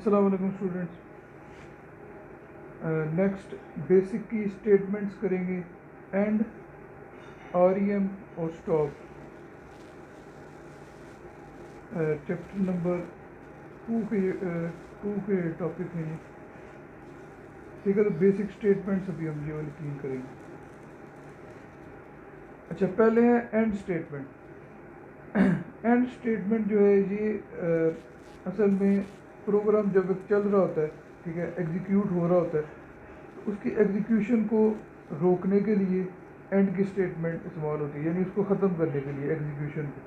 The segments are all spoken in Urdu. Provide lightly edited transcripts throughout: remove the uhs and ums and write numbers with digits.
السلام علیکم اسٹوڈنٹس. نیکسٹ بیسک کی اسٹیٹمنٹس کریں گے اینڈ آر ای ایم اور اسٹاپ. چیپٹر نمبر 2 کے ٹاپک ہیں یہ. ٹھیک ہے, تو بیسک اسٹیٹمنٹس ابھی ہم یہ والی کلین کریں گے. اچھا, پہلے ہے اینڈ اسٹیٹمنٹ. اینڈ اسٹیٹمنٹ جو ہے یہ اصل میں پروگرام جب چل رہا ہوتا ہے, ٹھیک ہے, ایگزیکیوٹ ہو رہا ہوتا ہے, تو اس کی ایگزیکیوشن کو روکنے کے لیے اینڈ کی اسٹیٹمنٹ استعمال ہوتی ہے, یعنی اس کو ختم کرنے کے لیے ایگزیکیوشن کو.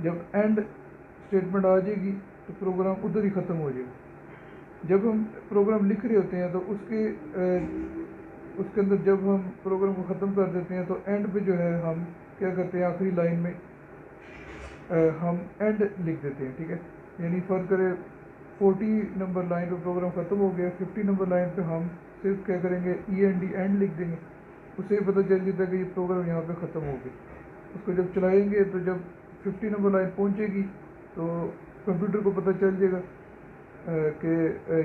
جب اینڈ اسٹیٹمنٹ آ جائے گی تو پروگرام ادھر ہی ختم ہو جائے گا. جب ہم پروگرام لکھ رہے ہوتے ہیں تو اس کے اندر جب ہم پروگرام کو ختم کر دیتے ہیں تو اینڈ پہ جو ہے ہم کیا کرتے ہیں, آخری لائن میں ہم اینڈ لکھ دیتے ہیں. ٹھیک ہے, یعنی فرض کرے 40 نمبر لائن پہ پروگرام ختم ہو گیا, 50 نمبر لائن پہ ہم صرف کیا کریں گے, ای این ڈی اینڈ لکھ دیں گے. اس سے پتہ چل جاتا ہے کہ یہ پروگرام یہاں پہ ختم ہو گیا. اس کو جب چلائیں گے تو جب 50 نمبر لائن پہنچے گی تو کمپیوٹر کو پتہ چل جائے گا کہ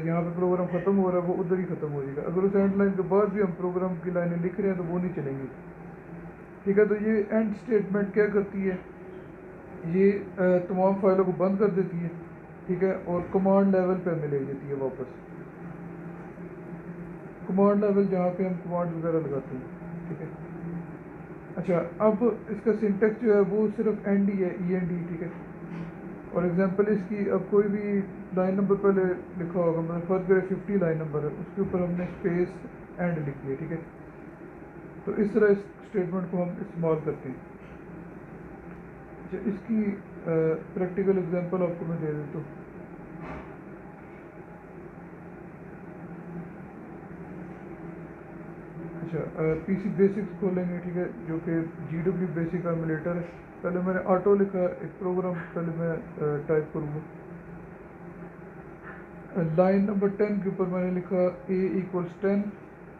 یہاں پہ پروگرام ختم ہو رہا ہے, وہ ادھر ہی ختم ہو جائے گا. اگر اس اینڈ لائن کے بعد بھی ہم پروگرام کی لائنیں لکھ رہے ہیں تو وہ نہیں چلیں گی. ٹھیک ہے, تو یہ اینڈ اسٹیٹمنٹ کیا کرتی ہے, یہ تمام فائلوں کو بند کر دیتی ہے. ٹھیک ہے, اور کمانڈ لیول پہ ہمیں لے جاتی ہے واپس. کمانڈ لیول جہاں پہ ہم کمانڈ وغیرہ لگاتے ہیں. ٹھیک ہے. اچھا, اب اس کا سنٹیکس جو ہے وہ صرف اینڈ ہی ہے, ای این ڈی. ٹھیک ہے, اور ایگزامپل اس کی, اب کوئی بھی لائن نمبر پہلے لکھا ہوگا, مطلب فرض کرے 50 لائن نمبر ہے, اس کے اوپر ہم نے اسپیس اینڈ لکھ دیا. ٹھیک ہے, تو اس طرح اس اسٹیٹمنٹ کو ہم استعمال کرتے ہیں. اچھا, اس کی پریکٹیکل ایگزامپل آپ کو میں دے دیتا ہوں. اچھا, پی سی بیسکس کھولیں گے. ٹھیک ہے, جو کہ جی ڈبلیو بیسک ایمولیٹر ہے. پہلے میں نے آٹو لکھا, ایک پروگرام پہلے میں ٹائپ کروں گا. لائن نمبر 10 کے اوپر میں نے لکھا اے ایکولس 10,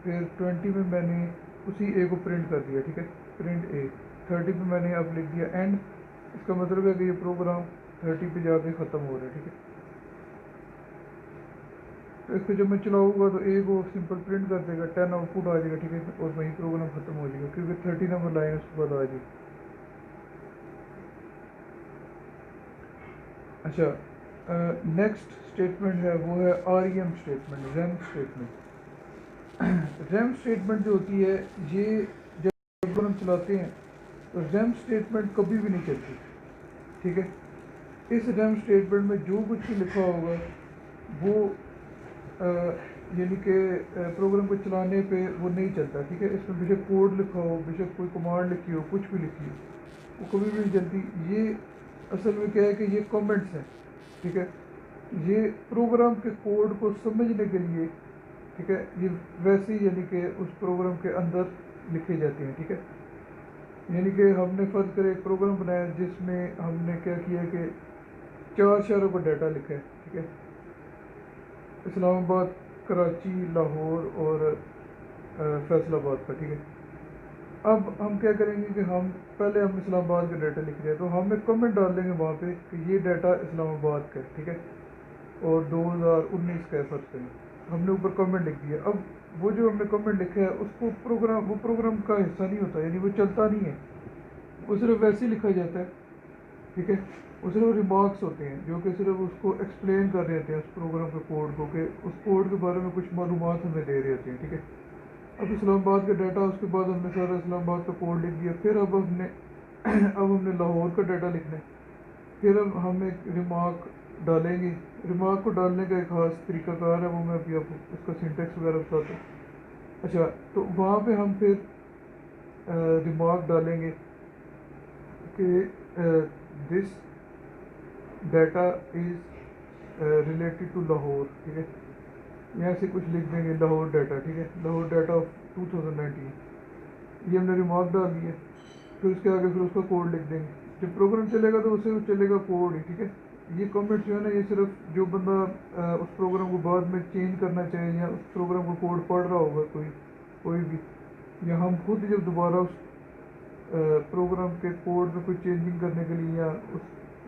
پھر 20 میں میں نے اسی اے کو پرنٹ کر دیا. ٹھیک ہے, پرنٹ اے. 30 پہ میں نے اب لکھ دیا اینڈ. اس کا مطلب ہے کہ یہ پروگرام 30 پہ جا کے ختم ہو رہا ہے. ٹھیک ہے, تو اس پہ جب میں چلاؤں گا تو اے کو سمپل پرنٹ کر دے گا, 10 آؤٹ پٹ آ جائے گا. ٹھیک ہے, اور وہیں پروگرام ختم ہو جائے گا کیونکہ 30 نمبر لائن اس کے بعد آ جائے گی. اچھا, نیکسٹ اسٹیٹمنٹ ہے وہ ہے R E M statement, REM statement. REM statement جو ہوتی ہے, یہ جب ہم چلاتے ہیں تو ریم اسٹیٹمنٹ کبھی بھی نہیں چلتی. ٹھیک ہے, اس ریم اسٹیٹمنٹ میں جو کچھ بھی لکھا ہوگا وہ یعنی کہ پروگرام کو چلانے پہ وہ نہیں چلتا. ٹھیک ہے, اس میں بے شک کوڈ لکھا ہو, بے شک کوئی کمانڈ لکھی ہو, کچھ بھی لکھی ہو, وہ کبھی بھی نہیں چلتی. یہ اصل میں کیا ہے کہ یہ کامنٹس ہیں. ٹھیک ہے, یہ پروگرام کے کوڈ کو سمجھنے کے لیے, ٹھیک ہے, یہ ویسے ہی یعنی کہ اس پروگرام کے اندر لکھے جاتے ہیں. ٹھیک ہے, یعنی کہ ہم نے فرض کرے ایک پروگرام بنایا جس میں ہم نے کیا کیا کہ 4 شہروں کا ڈیٹا لکھا ہے. ٹھیک ہے, اسلام آباد, کراچی, لاہور اور فیصل آباد کا. ٹھیک ہے, اب ہم کیا کریں گے کہ ہم پہلے ہم اسلام آباد کا ڈیٹا لکھ رہے ہیں, تو ہم ایک کمنٹ ڈال دیں گے وہاں پہ کہ یہ ڈیٹا اسلام آباد کا ہے. ٹھیک ہے, اور 2019 کا ہے فرض کریں, ہم نے اوپر کمنٹ لکھ دیا. اب وہ جو ہم نے کمنٹ لکھا ہے اس کو وہ پروگرام کا حصہ نہیں ہوتا, یعنی وہ چلتا نہیں ہے, وہ صرف ویسے ہی لکھا جاتا ہے. ٹھیک ہے, وہ صرف ریمارکس ہوتے ہیں جو کہ صرف اس کو ایکسپلین کر رہے ہوتے ہیں اس پروگرام کے کوڈ کو, کہ اس کوڈ کے بارے میں کچھ معلومات ہمیں دے رہے ہوتے ہیں. ٹھیک ہے, اب اسلام آباد کا ڈیٹا, اس کے بعد ہم نے سارا اسلام آباد کا کوڈ لکھ دیا. پھر اب ہم نے لاہور کا ڈیٹا لکھنا ہے. پھر اب ہم ایک ریمارک ڈالیں گے. ریمارک کو ڈالنے کا ایک خاص طریقہ کار ہے, وہ میں ابھی آپ اس کا سنٹیکس وغیرہ بتاتا ہوں. اچھا, تو وہاں پہ ہم پھر ریمارک ڈالیں گے کہ this data is related to Lahore. ٹھیک ہے, یہاں سے کچھ لکھ دیں گے لاہور ڈیٹا. ٹھیک ہے, لاہور ڈیٹا آف 2019, یہ ہم نے ریمارک ڈال دیا. پھر اس کے آگے پھر اس کا کوڈ لکھ دیں گے. جب پروگرام چلے گا تو اسے چلے گا کوڈ ہی. ٹھیک ہے, یہ کمنٹ جو ہے نا, یہ صرف جو بندہ اس پروگرام کو بعد میں چینج کرنا چاہے یا اس پروگرام کو کوڈ پڑھ رہا ہوگا کوئی بھی, یا ہم خود جب دوبارہ اس پروگرام کے کوڈ میں کوئی چینجنگ کرنے کے لیے یا اس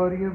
REM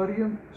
REM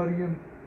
REM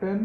10,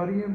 REM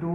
2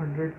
100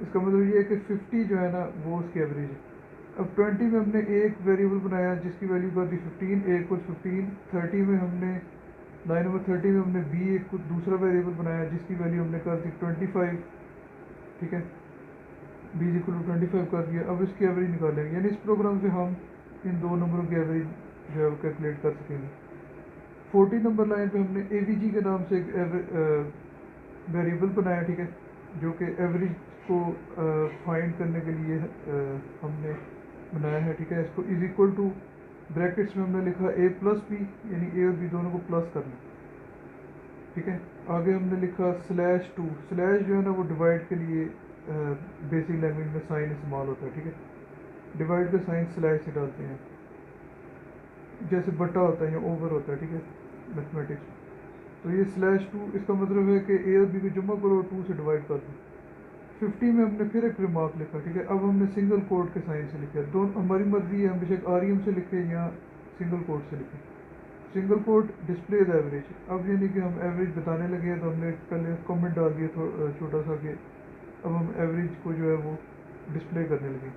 اس کا مطلب یہ ہے کہ 50 جو ہے نا وہ اس کی ایوریج ہے. اب 20 میں ہم نے ایک ویریبل بنایا جس کی ویلیو کر دی 15، اے ایکول 15. 30 میں ہم نے لائن نمبر 30 میں ہم نے بی ایک دوسرا ویریبل بنایا جس کی ویلیو ہم نے کر دی 25. ٹھیک ہے، بی ایکول 25 کر دیا. اب اس کی ایوریج نکالیں گے، یعنی اس پروگرام سے ہم ان دو نمبروں کی ایوریج جو ہے وہ کیلکولیٹ کر سکیں گے. 40 نمبر لائن پہ ہم نے اے وی جی کے نام سے ایک ویریبل بنایا. ٹھیک ہے، جو کہ ایوریج کو فائنڈ کرنے کے لیے ہم نے بنایا ہے. ٹھیک ہے، اس کو از اکول ٹو بریکٹس میں ہم نے لکھا اے پلس بی، یعنی اے اور بی دونوں کو پلس کرنا. ٹھیک ہے، آگے ہم نے لکھا /2. سلیش جو ہے نا وہ ڈیوائڈ کے لیے بیسک لینگویج میں سائن استعمال ہوتا ہے. ٹھیک ہے، ڈیوائڈ کا سائن سلیش سے ڈالتے ہیں، جیسے بٹا ہوتا ہے یا اوور ہوتا ہے. ٹھیک ہے، میتھمیٹکس. تو یہ /2 اس کا مطلب ہے کہ اے اور بی کو جمع کرو اور 2 سے ڈیوائڈ کر دو. 50 میں ہم نے پھر ایک ریمارک لکھا. ٹھیک ہے، اب ہم نے سنگل کوٹ کے سائن سے لکھا. دونوں ہماری مرضی ہے، ہم بے شک آر ایم سے لکھیں یا سنگل کوٹ سے لکھیں. Single quote display the average. اب یعنی کہ ہم ایوریج بتانے لگے ہیں تو ہم نے پہلے کامنٹ ڈال دیا چھوٹا سا کہ اب ہم ایوریج کو جو ہے وہ ڈسپلے کرنے لگے.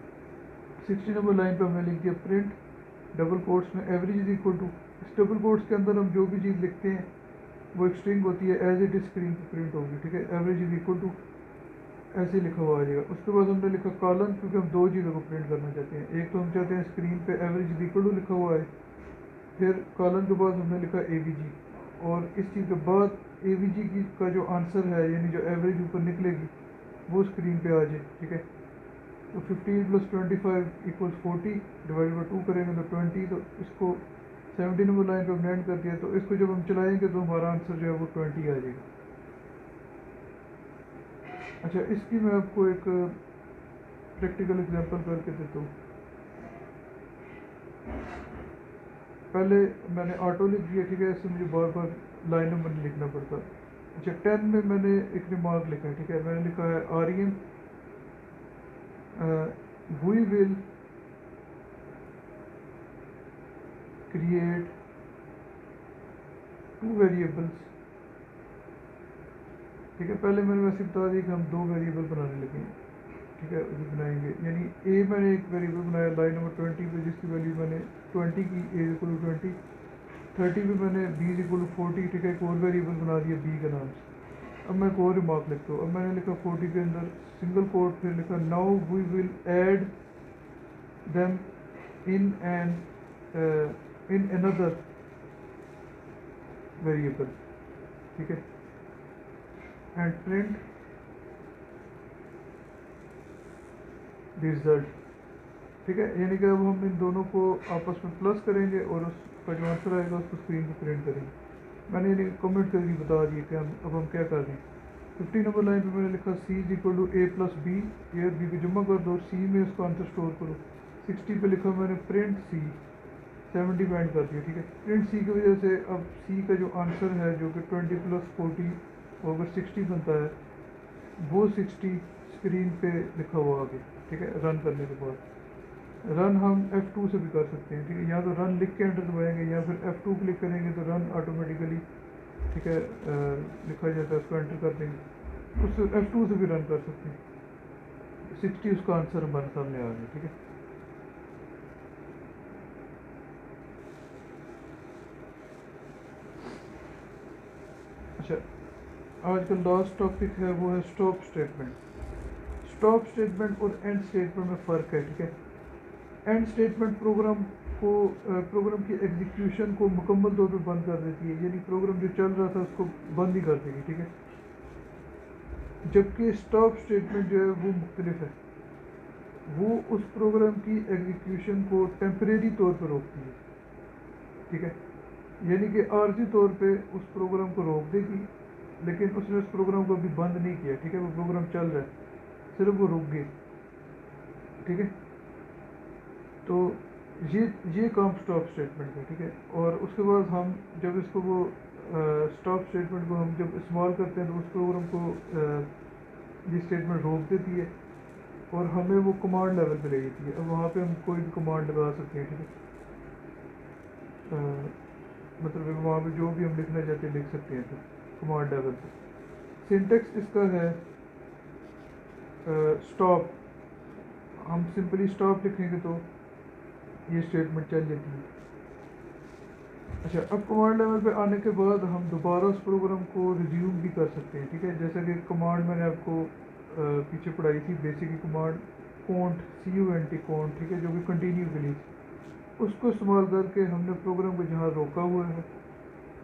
60 نمبر لائن پہ ہم نے لکھ دیا پرنٹ ڈبل کوٹس میں ایوریج از اکول ٹو. اس ڈبل کوٹس کے اندر ہم جو بھی چیز لکھتے ہیں وہ ایک اسٹرنگ ہوتی ہے، ایز اٹ از اسکرین پہ پرنٹ ہوگی. ٹھیک ہے، ایوریج از اکول ٹو ایسے ہی لکھا ہوا آ جائے گا. اس کے بعد ہم نے لکھا کالن، کیونکہ ہم دو چیزوں کو پرنٹ کرنا چاہتے ہیں. ایک تو ہم چاہتے ہیں اسکرین پہ ایوریج از اکول ٹو لکھا ہوا ہے، پھر کالن کے بعد ہم نے لکھا اے وی جی، اور اس چیز کے بعد اے وی جی کی کا جو آنسر ہے یعنی جو ایوریج اوپر نکلے گی وہ اسکرین پہ آ جائے. ٹھیک ہے، تو 15 + 25 = 40 ڈیوائڈ بائی 2 کریں گے تو 20. تو اس کو 70 نمبر لائن پہ ہم نے اینڈ کر دیا. تو اس کو جب ہم چلائیں گے تو ہمارا آنسر جو ہے وہ 20 آ جائے گا. اچھا، اس کی میں آپ کو ایک پریکٹیکل ایگزامپل کر کے دیتا ہوں. پہلے میں نے آٹو لکھ دیا. ٹھیک ہے، اس سے مجھے بار بار لائن نمبر نہیں لکھنا پڑتا. اچھا، 10 میں میں نے ایک ریمارک لکھا ہے. ٹھیک ہے، میں نے لکھا ہے R M we will create 2 variables. ٹھیک ہے، پہلے میں نے ویسے بتا دیا کہ ہم 2 ویریبل بنانے لگے ہیں. ٹھیک ہے، ابھی بنائیں گے. یعنی اے میں نے ایک ویریبل بنایا لائن نمبر 20 پہ جس کی ویلیو میں نے 20 کی، اے اکول 20. 30 پہ میں نے بی اکول 40. ٹھیک ہے، ایک اور ویریبل بنا دیا بی کے نام سے. اب میں ایک اور ریمارک لکھتا ہوں. اب میں نے لکھا 40 کے اندر سنگل کوٹ، پھر لکھا now we will add them in اندر ویریبل. ٹھیک ہے، اینڈ پرنٹ دی رزلٹ. ٹھیک ہے، یعنی کہ اب ہم ان دونوں کو آپس میں پلس کریں گے اور اس کا جو آنسر آئے گا اس کو اسکرین پہ پرنٹ کریں گے. میں نے یعنی کمنٹ کر کے بتا دیا کہ اب ہم کیا کر رہے ہیں. 50 نمبر لائن پہ میں نے لکھا C is equal to A plus B. A اور بی کو جمع کر دو، سی میں اس کا آنسر اسٹور کرو. 60 پہ لکھا میں نے پرنٹ سی. 70 پہ اینڈ کر دیا. ٹھیک ہے، پرنٹ سی کی وجہ سے اب سی کا جو آنسر ہے جو کہ 20 + 40 اوور 60 بنتا ہے، وہ 60 اسکرین پہ لکھا ہوا آگے. ٹھیک ہے، رن کرنے کے بعد رن ہم F2 سے بھی کر سکتے ہیں. ٹھیک ہے، یا تو رن لکھ کے انٹر دبائیں گے یا پھر F2 کلک کریں گے تو رن آٹومیٹیکلی ٹھیک ہے لکھا جاتا ہے، اس کو انٹر کر دیں گے. اس سے F2 سے بھی رن کر سکتے ہیں. 60 اس کا آنسر ہمارے سامنے آ گیا. ٹھیک ہے، اچھا آج کا لاسٹ ٹاپک ہے وہ ہے اسٹاپ اسٹیٹمنٹ. اسٹاپ اسٹیٹمنٹ اور اینڈ اسٹیٹمنٹ میں فرق ہے. ٹھیک ہے، اینڈ اسٹیٹمنٹ پروگرام کی ایگزیکیوشن کو مکمل طور پہ بند کر دیتی ہے، یعنی پروگرام جو چل رہا تھا اس کو بند ہی کر دے گی. ٹھیک ہے، جبکہ اسٹاپ اسٹیٹمنٹ جو ہے وہ مختلف ہے، وہ اس پروگرام کی ایگزیکیوشن کو ٹیمپریری طور پہ روکتی ہے. ٹھیک ہے، یعنی کہ عارضی طور پہ اس پروگرام کو روک دے گی، لیکن اس نے اس پروگرام کو ابھی بند نہیں کیا. ٹھیک ہے، وہ پروگرام چل رہا ہے، صرف وہ رک گئی. ٹھیک ہے، تو یہ کام اسٹاپ اسٹیٹمنٹ ہے. ٹھیک ہے، اور اس کے بعد ہم جب اس کو وہ اسٹاپ اسٹیٹمنٹ کو ہم جب استعمال کرتے ہیں تو اس پروگرام کو یہ اسٹیٹمنٹ روک دیتی ہے اور ہمیں وہ کمانڈ لیول پہ لے جاتی ہے. اب وہاں پہ ہم کوئی بھی کمانڈ لگا سکتے ہیں. ٹھیک ہے، مطلب وہاں پہ جو بھی ہم لکھنا چاہتے ہیں لکھ سکتے ہیں پھر کمانڈ لیول پہ. سنٹیکس اس کا ہے اسٹاپ، ہم سمپلی اسٹاپ لکھیں گے تو یہ اسٹیٹمنٹ چل جاتی ہے. اچھا، اب کمانڈ لیول پہ آنے کے بعد ہم دوبارہ اس پروگرام کو ریزیوم بھی کر سکتے ہیں. ٹھیک ہے، جیسا کہ کمانڈ میں نے آپ کو پیچھے پڑھائی تھی، basically command cont CONT cont, ٹھیک ہے، جو کہ کنٹینیو کے لیے، اس کو استعمال کر کے ہم نے پروگرام کو جہاں روکا ہوا ہے،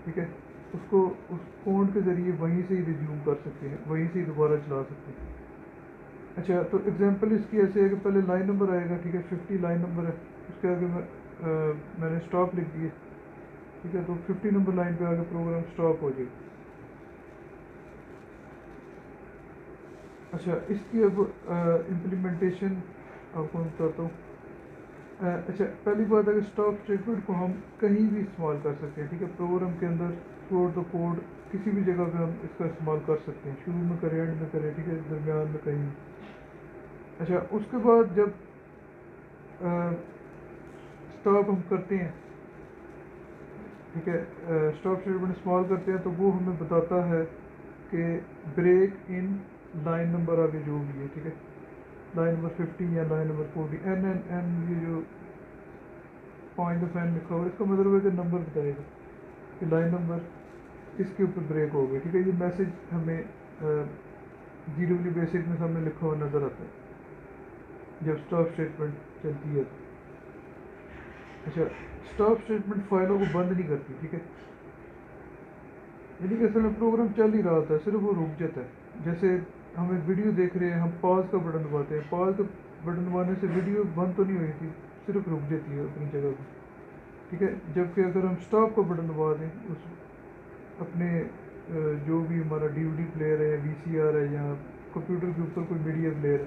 ٹھیک ہے، اس کو اس کونٹ کے ذریعے وہیں سے ہی ریزیوم کر سکتے ہیں، وہیں سے ہی دوبارہ چلا سکتے ہیں. اچھا، تو ایگزامپل اس کی ایسے ہے کہ پہلے لائن نمبر آئے گا، ٹھیک ہے، 50 لائن نمبر ہے، اس کے آگے میں نے اسٹاپ لکھ دیے، ٹھیک ہے، تو 50 نمبر لائن پہ آگے پروگرام اسٹاپ ہو جائے گا. اچھا، اس کی اب امپلیمنٹیشن آپ کو میں بتاتا ہوں. اچھا، پہلی بات ہے کہ اسٹاپ اسٹیٹمنٹ کو ہم کہیں بھی استعمال کر سکتے ہیں. ٹھیک ہے، پروگرام کے اندر تھرو دا کوڈ کسی بھی جگہ پہ ہم اس کا استعمال کر سکتے ہیں، شروع میں کریں، اینڈ میں کریں، ٹھیک ہے، درمیان میں کہیں. اچھا، اس کے بعد جب اسٹاپ ہم کرتے ہیں، ٹھیک ہے، اسٹاپ اسٹیٹمنٹ استعمال کرتے ہیں تو وہ ہمیں بتاتا ہے کہ بریک ان لائن نمبر آگے جو بھی ہے، ٹھیک ہے، لائن نمبر 50 یا لائن نمبر 40، این یہ جو پوائنٹ آف این لکھا ہوا ہے، اس کا مطلب ہے کہ نمبر بتائے گا کہ لائن نمبر اس کے اوپر بریک ہو گئی. ٹھیک ہے، یہ میسج ہمیں GW بیسک میں سامنے لکھا ہوا نظر آتا ہے جب اسٹاپ اسٹیٹمنٹ چلتی ہے. اچھا، اسٹاپ اسٹیٹمنٹ فائلوں کو بند نہیں کرتی. ٹھیک ہے، یعنی کہ اصل میں پروگرام چل ہی رہا ہوتا ہے، صرف وہ رک جاتا ہے. جیسے ہم ایک ویڈیو دیکھ رہے ہیں، ہم پاز کا بٹن دباتے ہیں، پاز کا بٹن دبانے سے ویڈیو بند تو نہیں ہوئی تھی، صرف رک جاتی ہے اپنی جگہ پہ. ٹھیک ہے، جبکہ اگر ہم اسٹاپ کا بٹن دبا دیں اس اپنے جو بھی ہمارا DVD پلیئر ہے، VCR ہے، یا کمپیوٹر کے اوپر کوئی میڈیا پلیئر ہے،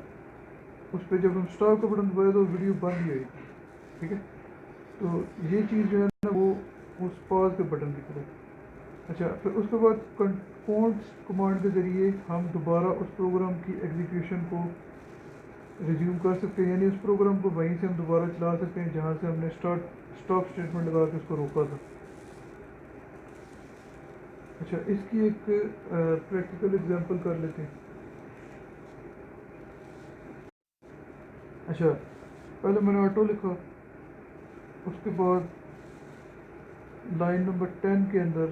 اس پہ جب ہم اسٹاپ کا بٹن دبائے تو ویڈیو بند ہی ہوئی تھی. ٹھیک ہے، تو یہ چیز جو ہے نا وہ اس پاز کے بٹن کی طرح. اچھا، پھر اس کے بعد کونٹ کمانڈ کے ذریعے ہم دوبارہ اس پروگرام کی ایگزیکیوشن کو ریزیوم کر سکتے ہیں، یعنی اس پروگرام کو وہیں سے ہم دوبارہ چلا سکتے ہیں جہاں سے ہم نے اسٹاپ اسٹیٹمنٹ لگا کے اس کو روکا تھا. اچھا، اس کی ایک پریکٹیکل ایگزامپل کر لیتے ہیں. اچھا، پہلے میں نے آٹو لکھا، اس کے بعد لائن نمبر 10 کے اندر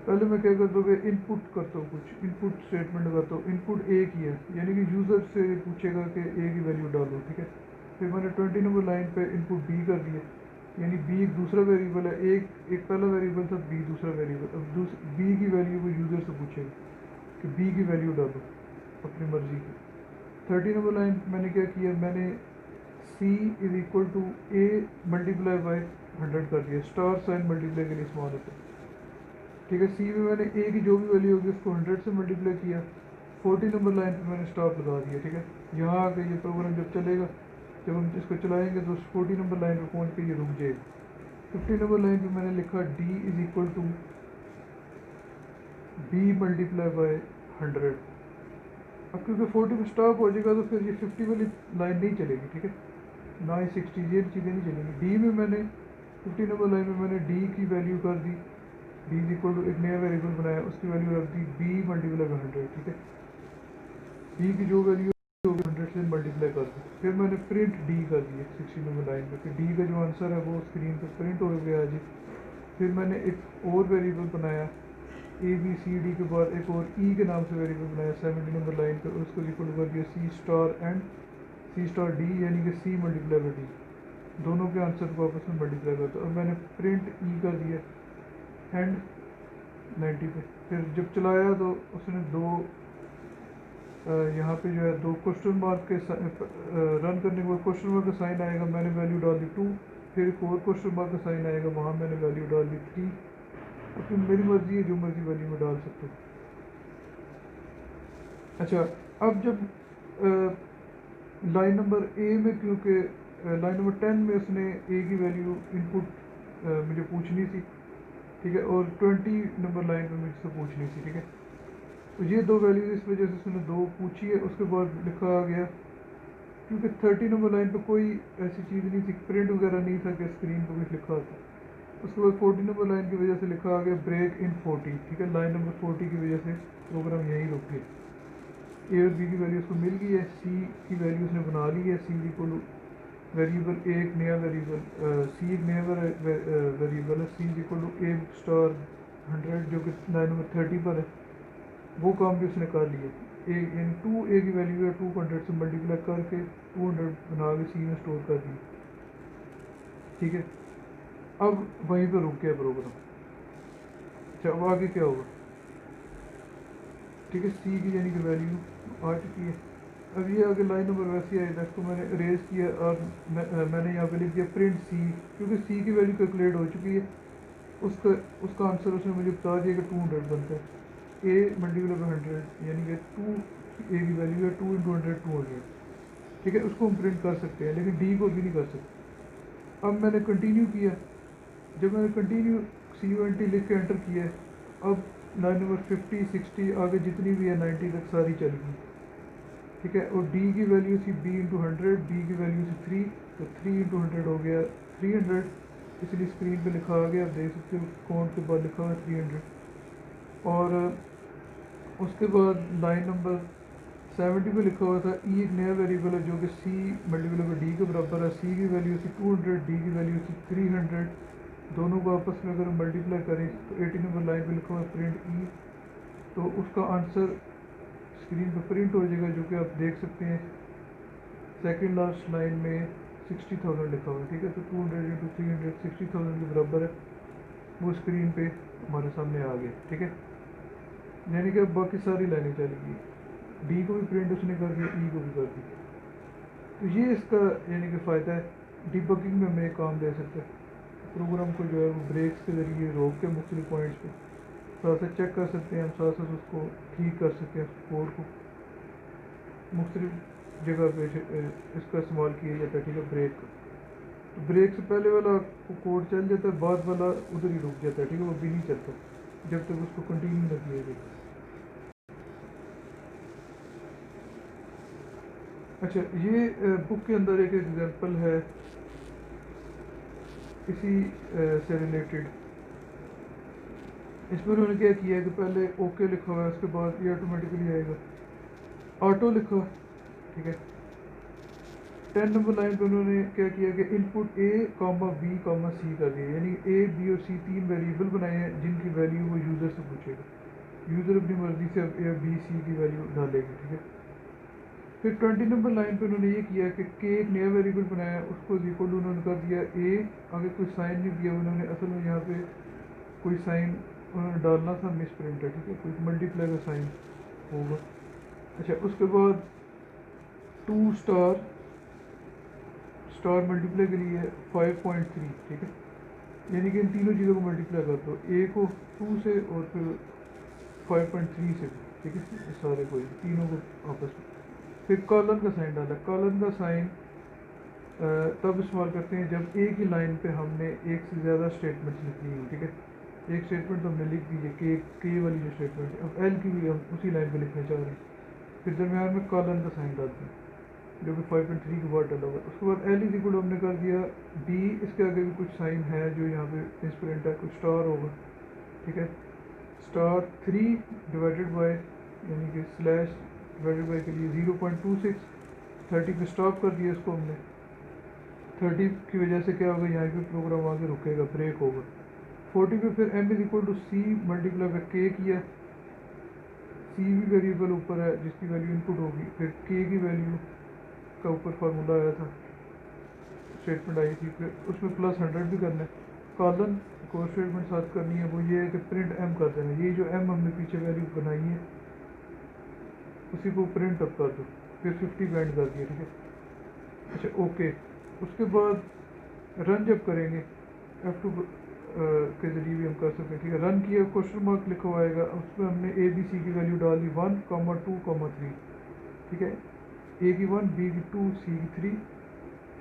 پہلے میں کیا کرتا ہوں کہ ان پٹ کرتا ہوں، کچھ ان پٹ اسٹیٹمنٹ لگاتا ہوں. ان پٹ ایک ہی ہے، یعنی کہ یوزر سے پوچھے گا کہ اے کی ویلیو ڈالو. ٹھیک ہے، پھر میں نے 20 نمبر لائن پہ ان پٹ بی کر دیا، یعنی بی ایک دوسرا ویریبل ہے، ایک پہلا ویریبل تھا، بی دوسرا ویریبل. اب بی کی ویلیو وہ یوزر سے پوچھے گا کہ بی کی ویلیو ڈالو اپنی مرضی کی. 30 نمبر لائن میں نے کیا کیا، میں نے C is equal to A multiply by 100 کر دیا، اسٹار سائن ملٹیپلائی کے لیے استعمال ہوتا ہے. ٹھیک ہے، سی میں میں نے اے کی جو بھی ویلیو ہوگی اس کو 100 سے ملٹیپلائی کیا. 40 نمبر لائن پہ میں نے اسٹاپ لگا دیا. ٹھیک ہے، یہاں آ کے یہ پروگرام جب چلے گا، جب ہم اس کو چلائیں گے تو 40 نمبر لائن پہ پہنچ کے یہ رک جائے گا. 50 نمبر لائن پہ میں نے لکھا D is equal to B multiply by 100. اب کیونکہ 40 پہ اسٹاپ ہو جائے گا تو پھر یہ 50 والی لائن نہیں چلے گی. ٹھیک ہے، نہ ہی 60، یہ چیزیں نہیں چلیں گی. ڈی میں میں نے 50 نمبر لائن میں میں نے ڈی کی ویلیو کر دی، ڈی از اکول ٹو ایک نیا ویریبل بنایا، اس کی ویلیو رکھ دی بی ملٹیپلائی بائی 100. ٹھیک ہے، بی کی جو ویلیو 100 سے ملٹیپلائی کر دی. پھر میں نے پرنٹ ڈی کر دیا 60 نمبر لائن پہ کہ ڈی کا جو آنسر ہے وہ اسکرین پہ پرنٹ ہو گیا جی. پھر میں نے ایک اور ویریبل بنایا، اے بی سی ڈی کے بعد ایک اور ای کے نام سے ویریبل بنایا 70 نمبر لائن پہ، اس کو اکول کر دیا C star and C star D, یعنی کہ سی ملٹیپلائی بائی ڈی، دونوں کے آنسر کو آپس میں ملٹیپلائی کرتا. اور میں نے پرنٹ ای کر دیا اینڈ 90 پہ. پھر جب چلایا تو اس نے دو یہاں پہ جو ہے دو کوشچن مارک کے رن کرنے کے بعد کوشچن مارک کا سائن آئے گا، میں نے ویلیو ڈال دی 2. پھر ایک اور کوشچن مارک کا سائن آئے گا، وہاں میں نے ویلیو ڈال دی 3. اب میری مرضی ہے جو مرضی ویلیو میں ڈال سکتے ہوں. اچھا، اب جب لائن نمبر اے میں، کیونکہ لائن نمبر 10 میں اس نے اے کی ویلیو ان پٹ مجھے پوچھنی تھی، ٹھیک ہے، اور 20 نمبر لائن پہ مجھ سے پوچھنی تھی. ٹھیک ہے، تو یہ دو ویلیوز اس وجہ سے اس نے دو پوچھی ہے. اس کے بعد لکھا آ گیا، کیونکہ 30 نمبر لائن پہ کوئی ایسی چیز نہیں تھی، پرنٹ وغیرہ نہیں تھا کہ اسکرین پہ کچھ لکھا ہوتا. اس کے بعد 40 نمبر لائن کی وجہ سے لکھا آ گیا بریک ان 40. ٹھیک ہے, لائن نمبر 40 کی وجہ سے پروگرام یہیں رک گیا. اے اور بی کی ویلیو اس کو مل گئی ہے, سی کی ویلیو اس نے بنا لی ہے. سی اکول ویریبل ایک نیا ویریبل, سی ایک نیا ویریبل ہے. سی اکول ٹو اے اسٹار 100 جو کہ لائن نمبر 30 پر ہے. وہ کام بھی اس نے کر لیا. ان 2 اے کی ویلیو ہے 200 سے ملٹیپلائی کر کے 200 بنا کے سی میں اسٹور کر دی. ٹھیک ہے, اب وہیں پہ رک گیا پروگرام. اچھا, اب آگے کیا ہوگا؟ ٹھیک ہے, سی کی یعنی کہ ویلیو آ چکی ہے. اب یہ آگے لائن نمبر ویسے آئے تھا, اس کو میں نے اریز کیا اور میں نے یہاں پہ لکھ دیا پرنٹ سی, کیونکہ سی کی ویلیو کیلکولیٹ ہو چکی ہے. اس کا آنسر اس نے مجھے بتا دیا کہ 200 بنتا ہے. اے ملٹیپل بائی 100 یعنی کہ 2 اے کی ویلیو ہے 2 انٹو 100 200. ٹھیک ہے, اس کو ہم پرنٹ کر سکتے ہیں لیکن ڈی کو بھی نہیں کر سکتے. اب میں نے کنٹینیو کیا, جب میں نے کنٹینیو CONT لکھ کے انٹر کیا ہے, اب لائن نمبر 50 60 آگے جتنی بھی ہے 90 تک ساری چل گئی. ٹھیک ہے, اور ڈی کی ویلیو تھی b انٹو 100, بی کی ویلیو تھی 3, تو 3 انٹو 100 ہو گیا 300. اس لیے اسکرین پہ لکھا آ گیا, آپ دیکھ سکتے ہو کاؤنٹ کے بعد لکھا ہوا ہے 300. اور اس کے بعد لائن نمبر 70 پہ لکھا ہوا تھا ای ایک نیا ویریبل ہے جو کہ سی ملٹیپل بائی ڈی کے برابر ہے. سی کی ویلیو تھی 200, ڈی کی ویلیو تھی 300. دونوں کو آپس میں اگر ہم ملٹیپلائی کریں تو 80 نمبر لائن پہ لکھا ہوا ہے پرنٹ ای, تو اس کا آنسر اسکرین پہ پرنٹ ہو جائے گا, جو کہ آپ دیکھ سکتے ہیں سیکنڈ لاسٹ لائن میں 60,000 لکھا ہوا ہے. ٹھیک ہے, تو 200 انٹو 300 60,000 کے برابر ہے. وہ اسکرین پہ ہمارے سامنے آ گیا. ٹھیک ہے, یعنی کہ اب باقی ساری لائنیں چل گئی. ڈی کو بھی پرنٹ اس نے کر دیا, ای کو بھی کر دی. تو یہ اس کا یعنی کہ فائدہ ہے. ڈی بگنگ میں ہمیں کام دے سکتا ہے. پروگرام کو جو ہے وہ بریکس کے ذریعے روک کے مختلف پوائنٹس پہ ساتھ ساتھ چیک کر سکتے ہیں ہم, ساتھ ساتھ اس کو ٹھیک کر سکتے ہیں. کوڈ کو مختلف جگہ پہ اس کا استعمال کیا جاتا ہے. ٹھیک ہے, بریک کا, تو بریک سے پہلے والا کوڈ چل جاتا ہے, بعد والا ادھر ہی رک جاتا ہے. ٹھیک ہے, وہ بھی نہیں چلتا جب تک اس کو کنٹینیو نہ کیا جائے. اچھا, یہ بک کے اندر ایک ایگزامپل ہے اسی سے ریلیٹڈ. اس میں انہوں نے کیا کیا ہے کہ پہلے اوکے لکھا ہوا ہے, اس کے بعد یہ آٹومیٹکلی آئے گا آٹو لکھا. ٹھیک ہے, 10 نمبر لائن پہ انہوں نے کیا کیا کہ ان پٹ اے کاما بی کاما سی کر دیا, یعنی اے بی اور سی 3 ویریبل بنائے ہیں جن کی ویلیو وہ یوزر سے پوچھے گا. یوزر اپنی مرضی سے اب اے بی سی کی ویلیو ڈالے گی. ٹھیک ہے, پھر 20 نمبر لائن پہ انہوں نے یہ کیا کہ ایک نیا ویریبل بنایا, اس کو ایکول انہوں نے کر دیا اے, آگے کوئی سائن نہیں دیا انہوں نے. اصل میں یہاں پہ کوئی سائن انہوں نے ڈالنا تھا, مس پرنٹ ہے. ٹھیک ہے, کوئی ملٹیپلائی کا سائن ہوگا. اچھا, اس کے بعد 2 اسٹار ملٹیپلائی کے لیے 5.3. ٹھیک ہے, یعنی کہ ان تینوں چیزوں کو ملٹیپلائی کر دو, اے کو 2 سے اور پھر 5.3 سے بھی. ٹھیک ہے, سارے کو تینوں کو آپس میں. پھر کالن کا سائن ڈالا. کالن کا سائن تب استعمال کرتے ہیں جب ایک ہی لائن پہ ہم نے ایک سے زیادہ اسٹیٹمنٹس لکھنی ہوں. ٹھیک ہے, ایک اسٹیٹمنٹ تو ہم نے لکھ دی ہے کے والی جو اسٹیٹمنٹ ہے, اب ایل کی بھی ہم اسی لائن پہ لکھنا چاہ رہے ہیں. پھر درمیان میں کالن کا سائن ڈالتے ہیں جو کہ 5.3 کے بعد ڈالا ہوا. اس کے بعد ایل از اکول ہم نے کر دیا بی, اس کے آگے بھی کچھ سائن ہے جو یہاں پہ انسپرنٹ ہے, کچھ اسٹار ہوگا. ٹھیک ہے, اسٹار 3 ڈیوائڈیڈ بائی یعنی کہ سلیش ڈیوائڈیڈ بائی کے لیے 0.26. 30 پہ اسٹاپ کر دیا اس کو ہم نے. 30 کی وجہ سے کیا ہوگا, یہاں پہ پروگرام آگے رکے گا, بریک ہوگا. 40 پہ پھر M is equal to C multiply by کے کیا. سی بھی ویریبل اوپر ہے جس کی ویلیو ان پٹ ہوگی, پھر کے کی ویلیو کا اوپر فارمولا آیا تھا, اسٹیٹمنٹ آئی تھی, پھر اس میں پلس 100 بھی کرنا ہے. کالن کو اسٹیٹمنٹ ساتھ کرنی ہے, وہ یہ ہے کہ پرنٹ ایم کر دینا. یہ جو ایم ہم نے پیچھے ویلیو بنائی ہے اسی کو پرنٹ اپ کر دو, پھر 50 بینڈ کر دیا. ٹھیک ہے, اچھا اوکے. اس کے بعد رن جب کریں گے F2 کے ذریعے بھی ہم کر سکتے ہیں. ٹھیک ہے, رن کیا, کوشچن مارک لکھا ہوا آئے گا, اس میں ہم نے اے بی سی کی ویلیو ڈال دی 1, 2, 3. ٹھیک ہے, اے کی 1, بی کی 2, سی کی 3.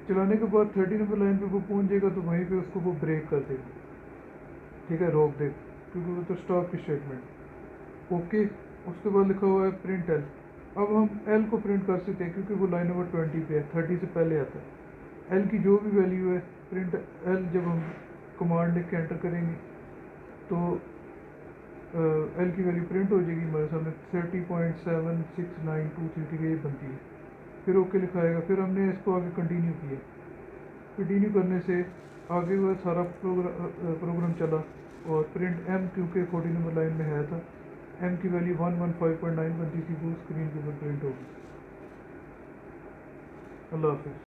چلانے کے بعد 30 نمبر لائن پہ وہ پہنچ جائے گا تو وہیں پہ اس کو وہ بریک کر دے گا. ٹھیک ہے, روک دے گا کیونکہ وہ تو اسٹاپ کی اسٹیٹمنٹ. اوکے, اس کے بعد لکھا ہوا ہے پرنٹ ایل. اب ہم ایل کو پرنٹ کر سکتے ہیں کیونکہ وہ لائن نمبر 20 پہ ہے, 30 سے پہلے آتا ہے. ایل کی جو بھی ویلیو ہے پرنٹ ایل جب ہم کمانڈ لکھ کے انٹر کریں گے تو ایل کی ویلیو پرنٹ ہو جائے گی ہمارے سامنے 30.76923 کی یہ بنتی ہے. پھر اوکے لکھائے گا. پھر ہم نے اس کو آگے کنٹینیو کیا. کنٹینیو کرنے سے آگے وہ سارا پروگرام چلا اور پرنٹ ایم کیونکہ 40 نمبر لائن میں ہے تھا ایم کی ویلیو 115.9 بنتی تھی وہ اسکرین کے اوپر پرنٹ ہوگی. اللہ حافظ.